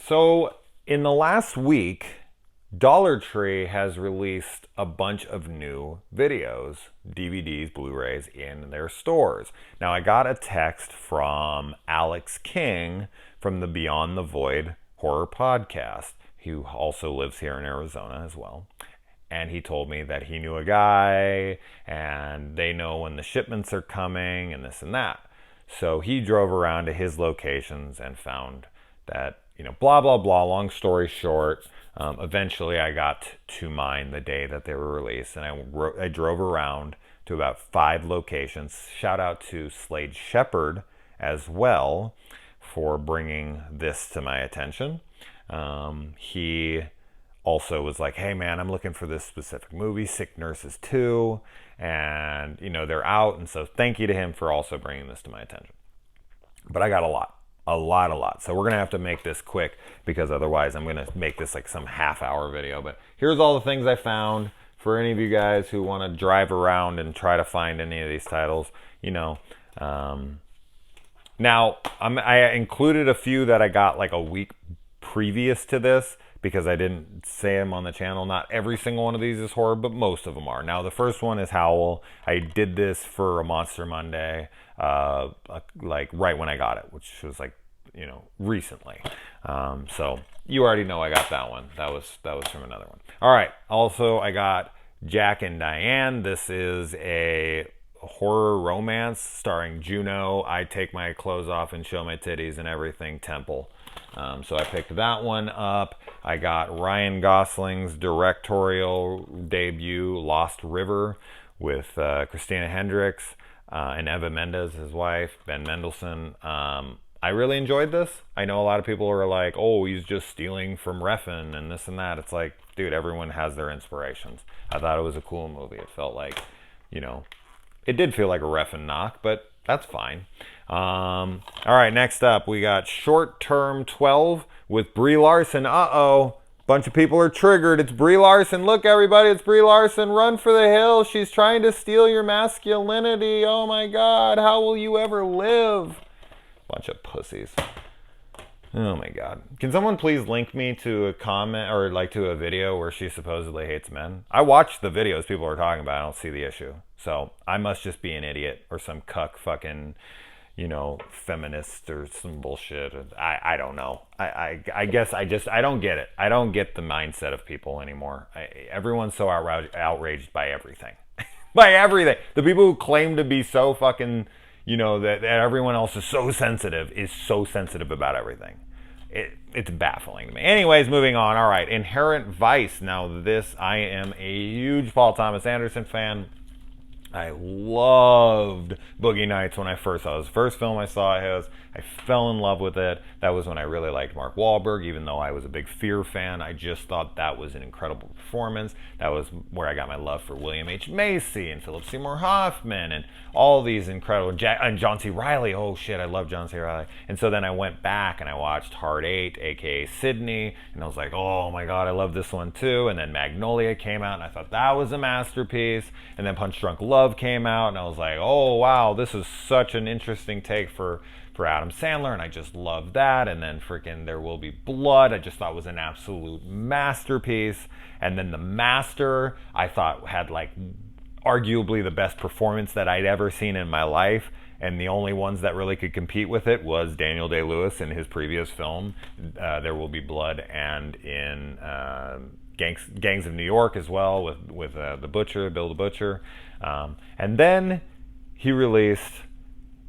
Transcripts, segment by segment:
So, in the last week, Dollar Tree has released a bunch of new videos, DVDs, Blu-rays in their stores. Now, I got a text from Alex King from the Beyond the Void horror podcast, who also lives here in Arizona as well. And he told me that he knew a guy and they know when the shipments are coming and this and that. So he drove around to his locations and found that, blah, blah, blah. Long story short, eventually I got to mine the day that they were released, and I drove around to about 5 locations. Shout out to Slade Shepherd as well for bringing this to my attention. He also was like, hey man, I'm looking for this specific movie, Sick Nurses 2, and they're out, and so thank you to him for also bringing this to my attention. But I got a lot. So we're gonna have to make this quick, because otherwise I'm gonna make this like some half-hour video. But here's all the things I found for any of you guys who want to drive around and try to find any of these titles. Now I included a few that I got like a week previous to this, because I didn't say them on the channel. Not every single one of these is horror, but most of them are. Now, the first one is Howl. I did this for a Monster Monday, like right when I got it, which was like, recently. So you already know I got that one. That was from another one. All right. Also, I got Jack and Diane. This is a horror romance starring Juno. I take my clothes off and show my titties and everything temple. So I picked that one up. I got Ryan Gosling's directorial debut, Lost River, with Christina Hendricks and Eva Mendes, his wife, Ben Mendelsohn. I really enjoyed this. I know a lot of people are like, oh, he's just stealing from Refn and this and that. It's like, dude, everyone has their inspirations. I thought it was a cool movie. It felt like, it did feel like a Refn knock, but that's fine. All right, next up, we got Short Term 12 with Brie Larson. Uh-oh. Bunch of people are triggered. It's Brie Larson. Look, everybody, it's Brie Larson. Run for the hills. She's trying to steal your masculinity. Oh, my God. How will you ever live? Bunch of pussies. Oh, my God. Can someone please link me to a comment or like to a video where she supposedly hates men? I watched the videos people are talking about. I don't see the issue. So I must just be an idiot or some cuck fucking, feminist or some bullshit. I don't know. I guess I don't get it. I don't get the mindset of people anymore. Everyone's so outraged by everything. By everything. The people who claim to be so fucking, that everyone else is so sensitive about everything. It's baffling to me. Anyways, moving on. All right, Inherent Vice. Now this, I am a huge Paul Thomas Anderson fan. I loved Boogie Nights when I first saw it. It was the first film I saw his. I fell in love with it. That was when I really liked Mark Wahlberg, even though I was a big Fear fan. I just thought that was an incredible performance. That was where I got my love for William H. Macy and Philip Seymour Hoffman and all these incredible... and John C. Reilly. Oh, shit, I love John C. Reilly. And so then I went back and I watched Hard 8, a.k.a. Sydney, and I was like, oh, my God, I love this one, too. And then Magnolia came out, and I thought that was a masterpiece. And then Punch Drunk Love came out, and I was like, oh, wow, this is such an interesting take for Adam Sandler, and I just loved that. And then freaking There Will Be Blood, I just thought was an absolute masterpiece. And then The Master, I thought had like arguably the best performance that I'd ever seen in my life. And the only ones that really could compete with it was Daniel Day-Lewis in his previous film, There Will Be Blood, and in Gangs of New York as well with the Butcher, Bill the Butcher. And then he released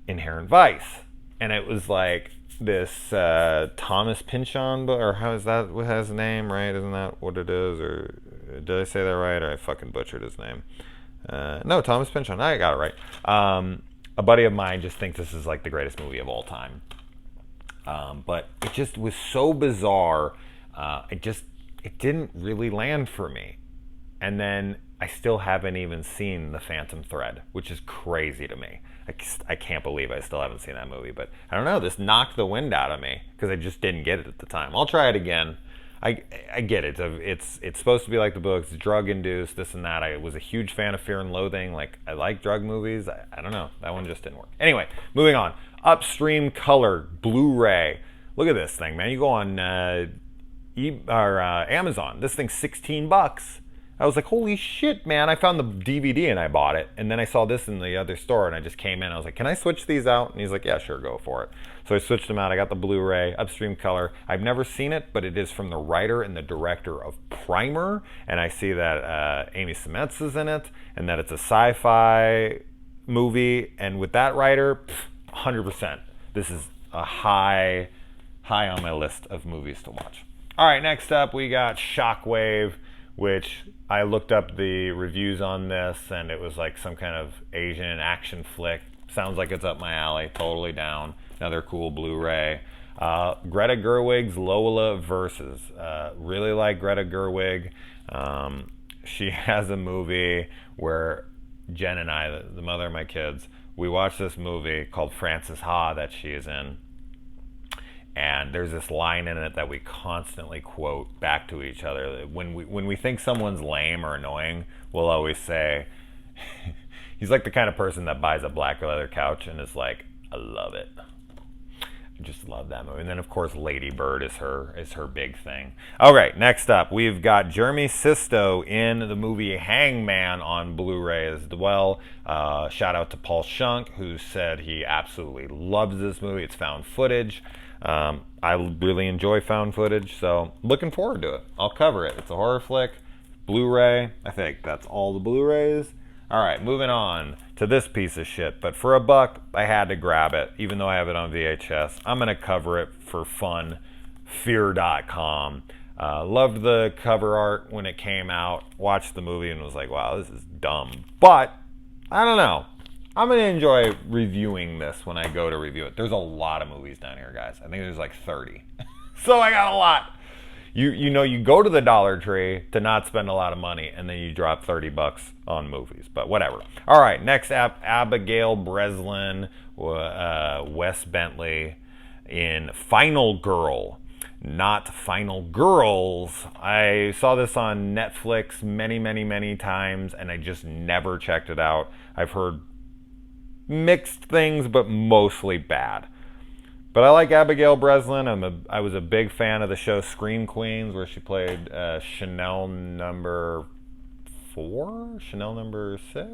Inherent Vice. And it was like this Thomas Pynchon, or how is that what has his name, right? Isn't that what it is? Or did I say that right? Or I fucking butchered his name. No, Thomas Pynchon. I got it right. A buddy of mine just thinks this is like the greatest movie of all time. But it just was so bizarre. It didn't really land for me. And then I still haven't even seen The Phantom Thread, which is crazy to me. I can't believe I still haven't seen that movie, but I don't know. This knocked the wind out of me because I just didn't get it at the time. I'll try it again. I get it. It's supposed to be like the books, drug induced, this and that. I was a huge fan of Fear and Loathing. Like, I like drug movies. I don't know. That one just didn't work. Anyway, moving on. Upstream Color Blu-ray. Look at this thing, man. You go on Amazon. This thing's $16. I was like, holy shit, man. I found the DVD and I bought it. And then I saw this in the other store and I just came in. I was like, can I switch these out? And he's like, yeah, sure, go for it. So I switched them out. I got the Blu-ray, upstream color. I've never seen it, but it is from the writer and the director of Primer. And I see that Amy Seimetz is in it and that it's a sci-fi movie. And with that writer, 100%. This is a high on my list of movies to watch. All right, next up we got Shockwave, which I looked up the reviews on this, and it was like some kind of Asian action flick. Sounds like it's up my alley. Totally down. Another cool Blu-ray. Greta Gerwig's Lola Versus. Really like Greta Gerwig. She has a movie where Jen and I, the mother of my kids, we watched this movie called Frances Ha that she is in. And there's this line in it that we constantly quote back to each other. When we think someone's lame or annoying, we'll always say, he's like the kind of person that buys a black leather couch and is like, I love it. I just love that movie. And then, of course, Lady Bird is her big thing. All right, next up, we've got Jeremy Sisto in the movie Hangman on Blu-ray as well. Shout out to Paul Shunk, who said he absolutely loves this movie. It's found footage. I really enjoy found footage, so looking forward to it. I'll cover it. It's a horror flick, Blu-ray. I think that's all the Blu-rays. All right, moving on to this piece of shit. But for $1, I had to grab it, even though I have it on VHS. I'm going to cover it for fun. Fear.com. Loved the cover art when it came out. Watched the movie and was like, wow, this is dumb. But, I don't know. I'm going to enjoy reviewing this when I go to review it. There's a lot of movies down here, guys. I think there's like 30. So I got a lot. You know, you go to the Dollar Tree to not spend a lot of money, and then you drop $30 on movies. But whatever. All right, next up, Abigail Breslin, Wes Bentley in Final Girl. Not Final Girls. I saw this on Netflix many times, and I just never checked it out. I've heard mixed things, but mostly bad. But I like Abigail Breslin. I was a big fan of the show Scream Queens, where she played Chanel number 4, Chanel number 6,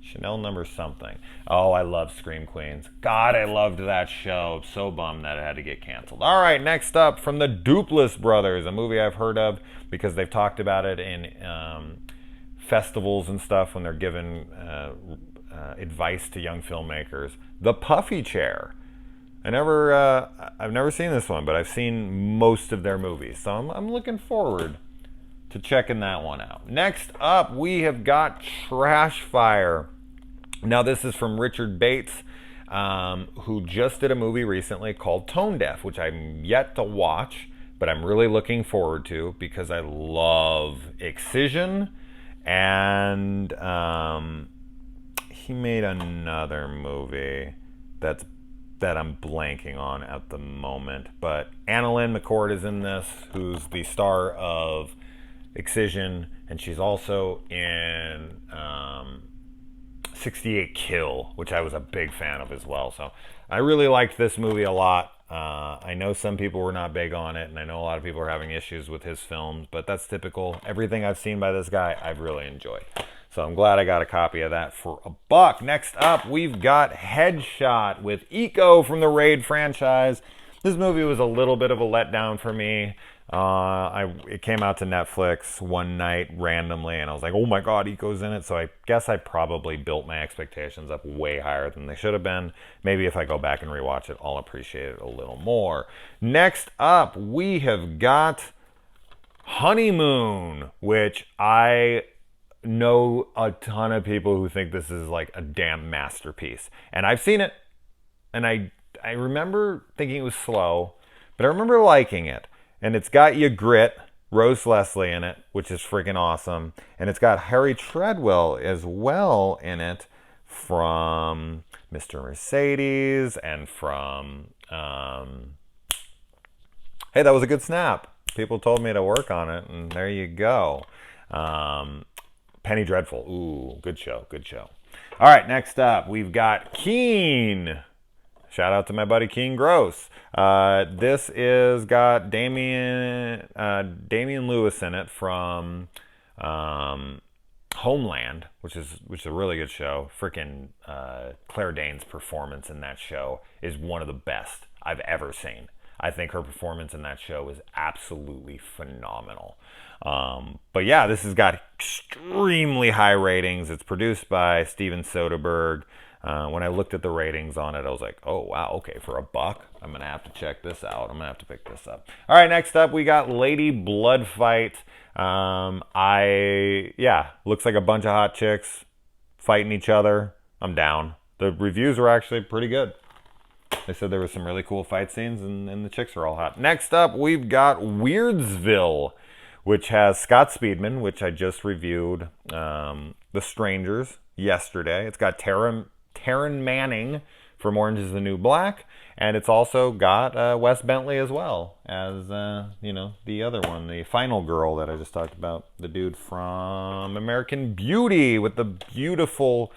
Chanel number something. Oh, I love Scream Queens. God, I loved that show. So bummed that it had to get canceled. All right, next up, from the Duplass Brothers, a movie I've heard of because they've talked about it in festivals and stuff when they're giving advice to young filmmakers. The Puffy Chair. I've never seen this one, but I've seen most of their movies, so I'm looking forward to checking that one out. Next up, we have got Trash Fire. Now, this is from Richard Bates, who just did a movie recently called Tone Deaf, which I'm yet to watch, but I'm really looking forward to because I love Excision, and he made another movie that I'm blanking on at the moment, but Annalyn McCord is in this, who's the star of Excision, and she's also in 68 Kill, which I was a big fan of as well. So I really liked this movie a lot. I know some people were not big on it, and I know a lot of people are having issues with his films, but that's typical. Everything I've seen by this guy, I've really enjoyed. So I'm glad I got a copy of that for $1. Next up, we've got Headshot with Eco from the Raid franchise. This movie was a little bit of a letdown for me. It came out to Netflix one night randomly, and I was like, oh my god, Eco's in it. So I guess I probably built my expectations up way higher than they should have been. Maybe if I go back and rewatch it, I'll appreciate it a little more. Next up, we have got Honeymoon, which I know a ton of people who think this is like a damn masterpiece. And I've seen it, and I remember thinking it was slow, but I remember liking it. And it's got Ygritte, Rose Leslie in it, which is freaking awesome. And it's got Harry Treadwell as well in it from Mr. Mercedes and from... hey, that was a good snap. People told me to work on it, and there you go. Penny Dreadful. Ooh, good show, good show. All right, next up, we've got Keen. shout out to my buddy King Gross. This is got Damian Lewis in it from Homeland, which is a really good show. Freaking Claire Danes' performance in that show is one of the best I've ever seen. I think her performance in that show is absolutely phenomenal. But yeah, this has got extremely high ratings. It's produced by Steven Soderbergh. When I looked at the ratings on it, I was like, oh, wow, okay, for $1, I'm going to have to check this out. I'm going to have to pick this up. All right, next up, we got Lady Blood Fight. Looks like a bunch of hot chicks fighting each other. I'm down. The reviews were actually pretty good. They said there were some really cool fight scenes, and the chicks are all hot. Next up, we've got Weirdsville, which has Scott Speedman, which I just reviewed, The Strangers, yesterday. It's got Taryn Manning from Orange is the New Black, and it's also got Wes Bentley as well as, the other one, the final girl that I just talked about, the dude from American Beauty with the beautiful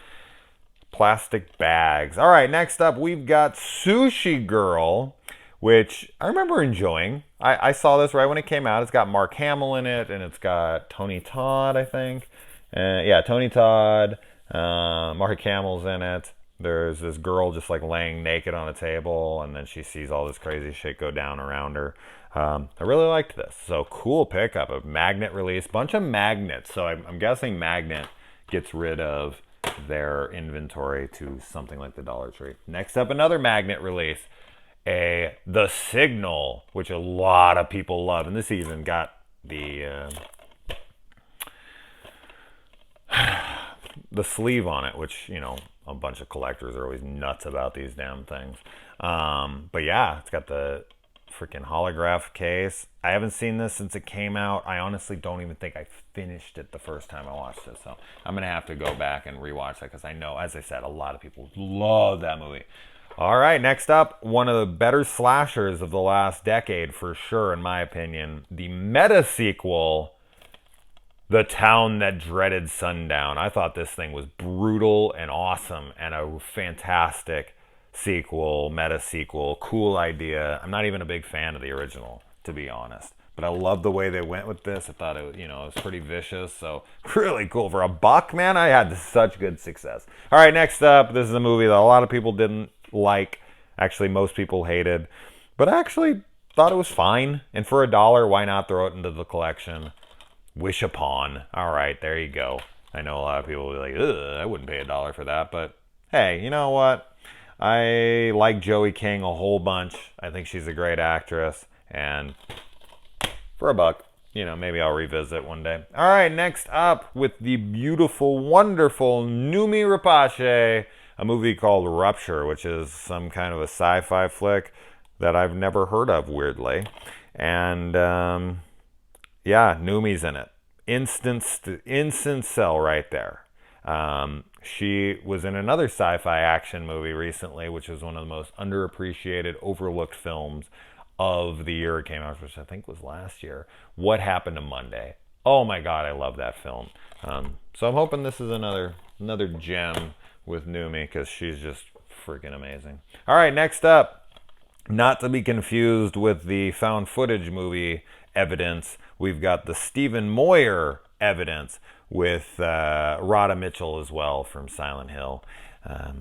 plastic bags. All right, next up, we've got Sushi Girl, which I remember enjoying. I saw this right when it came out. It's got Mark Hamill in it, and it's got Tony Todd, I think. Tony Todd. Mark Hamill's in it. There's this girl just like laying naked on a table, and then she sees all this crazy shit go down around her. I really liked this. So cool pickup, a magnet release, bunch of magnets. So I'm guessing Magnet gets rid of their inventory to something like the Dollar Tree. Next up, another magnet release, The Signal, which a lot of people love, and this even got the sleeve on it, which a bunch of collectors are always nuts about these damn things. But yeah, it's got the freaking holograph case. I haven't seen this since it came out. I honestly don't even think I finished it the first time I watched it. So I'm going to have to go back and rewatch that because I know, as I said, a lot of people love that movie. All right, next up, one of the better slashers of the last decade for sure, in my opinion. The meta sequel, The Town That Dreaded Sundown. I thought this thing was brutal and awesome and a fantastic sequel, meta sequel, cool idea. I'm not even a big fan of the original, to be honest. But I love the way they went with this. I thought it was pretty vicious. So really cool. For $1, man, I had such good success. All right, next up, this is a movie that a lot of people didn't like. Actually, most people hated. But I actually thought it was fine. And for $1, why not throw it into the collection? Wish Upon. All right, there you go. I know a lot of people will be like, ugh, I wouldn't pay $1 for that. But hey, you know what? I like Joey King a whole bunch. I think she's a great actress. And for $1, maybe I'll revisit one day. All right, next up with the beautiful, wonderful Noomi Rapace, a movie called Rupture, which is some kind of a sci-fi flick that I've never heard of, weirdly. And Noomi's in it. Instant sell right there. She was in another sci-fi action movie recently, which is one of the most underappreciated, overlooked films of the year it came out, which I think was last year. What Happened to Monday? Oh my God, I love that film. So I'm hoping this is another gem with Noomi because she's just freaking amazing. All right, next up, not to be confused with the found footage movie Evidence, we've got the Stephen Moyer Evidence with Radha Mitchell as well from Silent Hill. I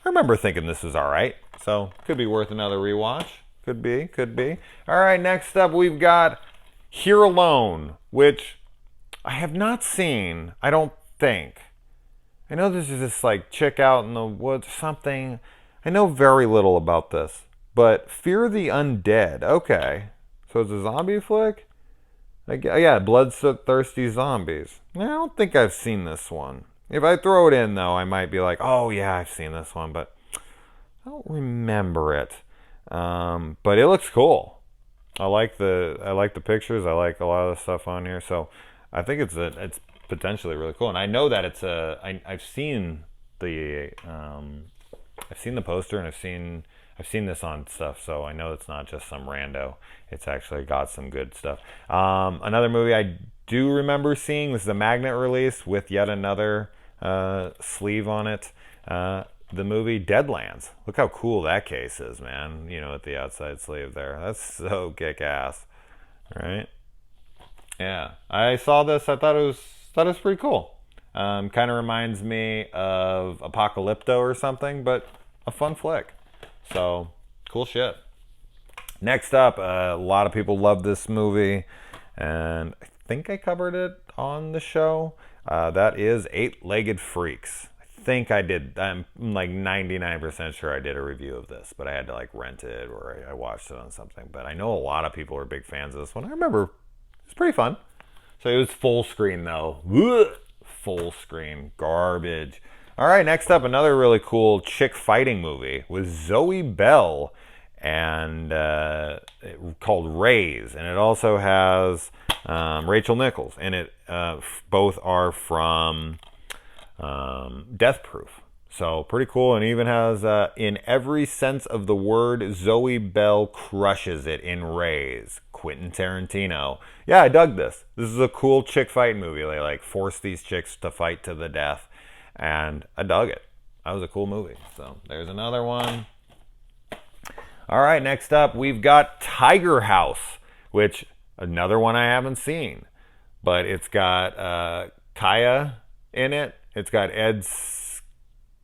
remember thinking this was all right, so could be worth another rewatch. Could be. All right, next up we've got Here Alone, which I have not seen, I don't think. I know this is this like chick out in the woods or something. I know very little about this, but Fear the Undead. Okay, so it's a zombie flick? Bloodthirsty Zombies. I don't think I've seen this one. If I throw it in, though, I might be like, oh, yeah, I've seen this one, but I don't remember it. But it looks cool. I like the pictures. I like a lot of the stuff on here. So I think it's potentially really cool. And I know that I've seen the poster and I've seen this on stuff, so I know it's not just some rando. It's actually got some good stuff. Another movie I do remember seeing, this is a magnet release with yet another sleeve on it. the movie Deadlands. Look how cool that case is, man. You know, with the outside sleeve there. That's so kick-ass. Right? Yeah. I saw this. I thought it was pretty cool. Kind of reminds me of Apocalypto or something, but a fun flick. So, cool shit. Next up, a lot of people love this movie, and I think I covered it on the show. That is Eight-Legged Freaks. I think I did. I'm like 99% sure I did a review of this, but I had to like rent it or I watched it on something. But I know a lot of people are big fans of this one. I remember it's pretty fun. So it was full screen though. Ugh. Full screen garbage. All right, next up, another really cool chick fighting movie with Zoe Bell and called Raise, and it also has Rachel Nichols, and it both are from Death Proof. So pretty cool, and even has in every sense of the word, Zoe Bell crushes it in Raise. Quentin Tarantino. Yeah, I dug this. This is a cool chick fight movie. They like force these chicks to fight to the death, and I dug it. That was a cool movie. So there's another one. All right, next up, we've got Tiger House, which another one I haven't seen, but it's got Kaya in it. It's got Ed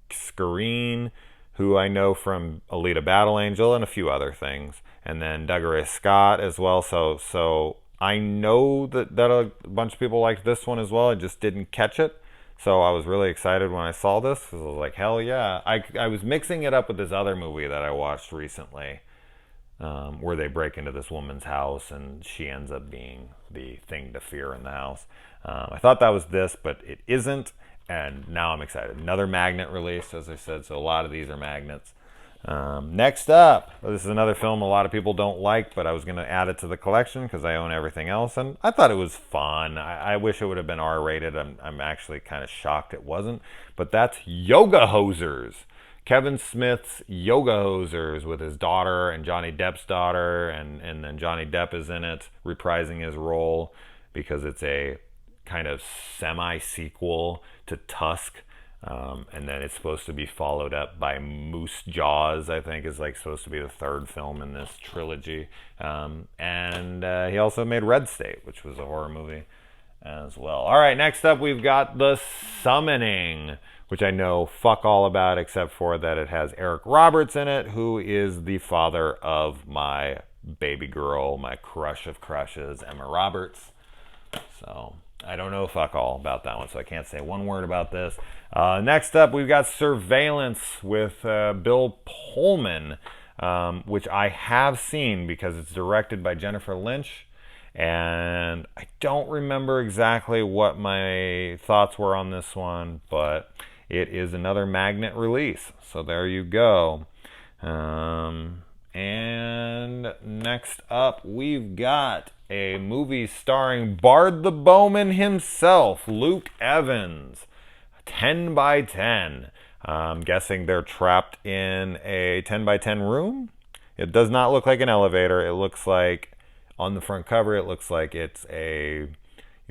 Skrein, who I know from Alita Battle Angel and a few other things, and then Dougray Scott as well. So I know that a bunch of people liked this one as well. I just didn't catch it. So I was really excited when I saw this because I was like, hell yeah. I was mixing it up with this other movie that I watched recently where they break into this woman's house and she ends up being the thing to fear in the house. I thought that was this, but it isn't. And now I'm excited. Another magnet release, as I said. So a lot of these are magnets. Next up, this is another film a lot of people don't like, but I was going to add it to the collection because I own everything else, and I thought it was fun. I wish it would have been R-rated. I'm actually kind of shocked it wasn't, but that's Yoga Hosers. Kevin Smith's Yoga Hosers with his daughter and Johnny Depp's daughter, and then Johnny Depp is in it, reprising his role because it's a kind of semi-sequel to Tusk. And then it's supposed to be followed up by Moose Jaws, I think is like supposed to be the third film in this trilogy. And he also made Red State, which was a horror movie as well. All right, next up we've got The Summoning, which I know fuck all about except for that it has Eric Roberts in it, who is the father of my baby girl, my crush of crushes, Emma Roberts. So I don't know fuck all about that one, so I can't say one word about this. Next up, we've got Surveillance with Bill Pullman, which I have seen because it's directed by Jennifer Lynch, and I don't remember exactly what my thoughts were on this one, but it is another magnet release, so there you go. And next up, we've got a movie starring Bard the Bowman himself, Luke Evans, 10 by 10. I'm guessing they're trapped in a 10 by 10 room. It does not look like an elevator. It looks like, on the front cover, it looks like it's a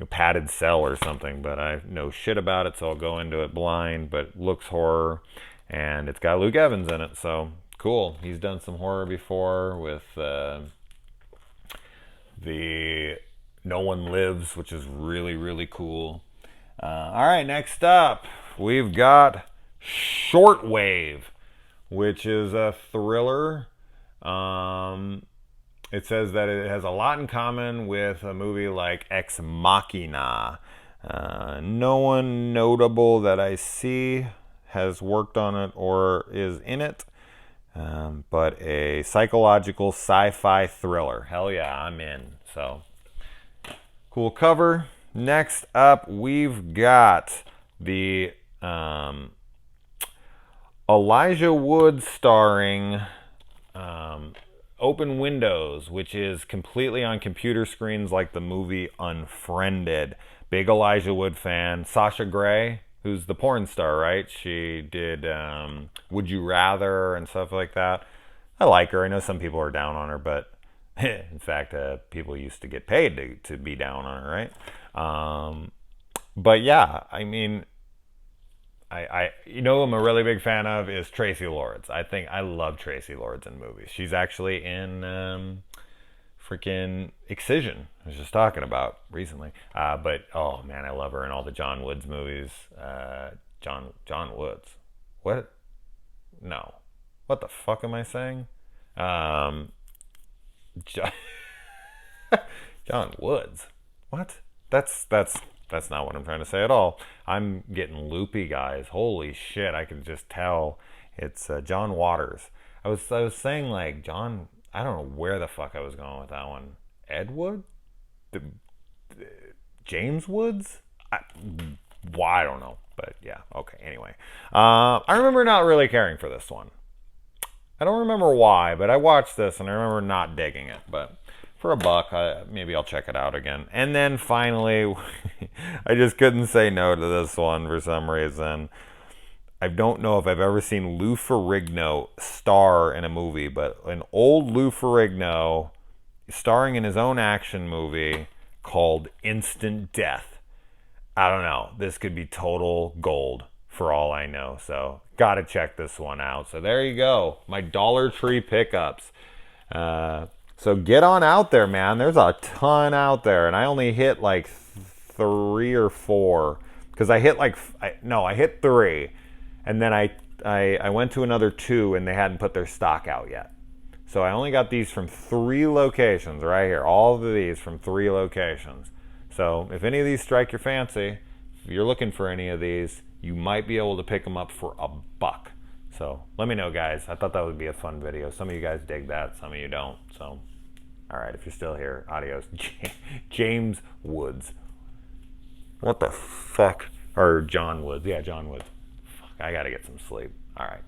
padded cell or something, but I know shit about it, so I'll go into it blind, but it looks horror, and it's got Luke Evans in it, so cool. He's done some horror before with the No One Lives, which is really, really cool. All right, next up, we've got Shortwave, which is a thriller. It says that it has a lot in common with a movie like Ex Machina. No one notable that I see has worked on it or is in it. But a psychological sci-fi thriller. Hell yeah, I'm in. So, cool cover. Next up, we've got the Elijah Wood starring Open Windows, which is completely on computer screens like the movie Unfriended. Big Elijah Wood fan. Sasha Grey, who's the porn star, right? She did Would You Rather and stuff like that. I like her. I know some people are down on her, but in fact, people used to get paid to be down on her, right? But yeah, I mean, you know, who I'm a really big fan of is Tracy Lords. I love Tracy Lords in movies. She's actually in freaking Excision. I was just talking about recently. But oh man, I love her in all the John Woods movies. John Woods. What? No. What the fuck am I saying? John, John Woods. What? That's not what I'm trying to say at all. I'm getting loopy, guys. Holy shit! I can just tell it's John Waters. I was saying like John. I don't know where the fuck I was going with that one. Ed Wood? James Woods? I don't know. But yeah, okay, anyway. I remember not really caring for this one. I don't remember why, but I watched this and I remember not digging it. But for a buck, maybe I'll check it out again. And then finally, I just couldn't say no to this one for some reason. I don't know if I've ever seen Lou Ferrigno star in a movie, but an old Lou Ferrigno starring in his own action movie called Instant Death. I don't know. This could be total gold for all I know. So, gotta check this one out. So, there you go. My Dollar Tree pickups. So, get on out there, man. There's a ton out there. And I only hit like 3 or 4. Because I hit I hit 3. And then I went to another 2 and they hadn't put their stock out yet. So I only got these from 3 locations right here. All of these from 3 locations. So if any of these strike your fancy, if you're looking for any of these, you might be able to pick them up for a buck. So let me know, guys. I thought that would be a fun video. Some of you guys dig that, some of you don't. So, all right, if you're still here, adios. James Woods. What the fuck? Or John Woods. Yeah, John Woods. Fuck, I gotta get some sleep. All right.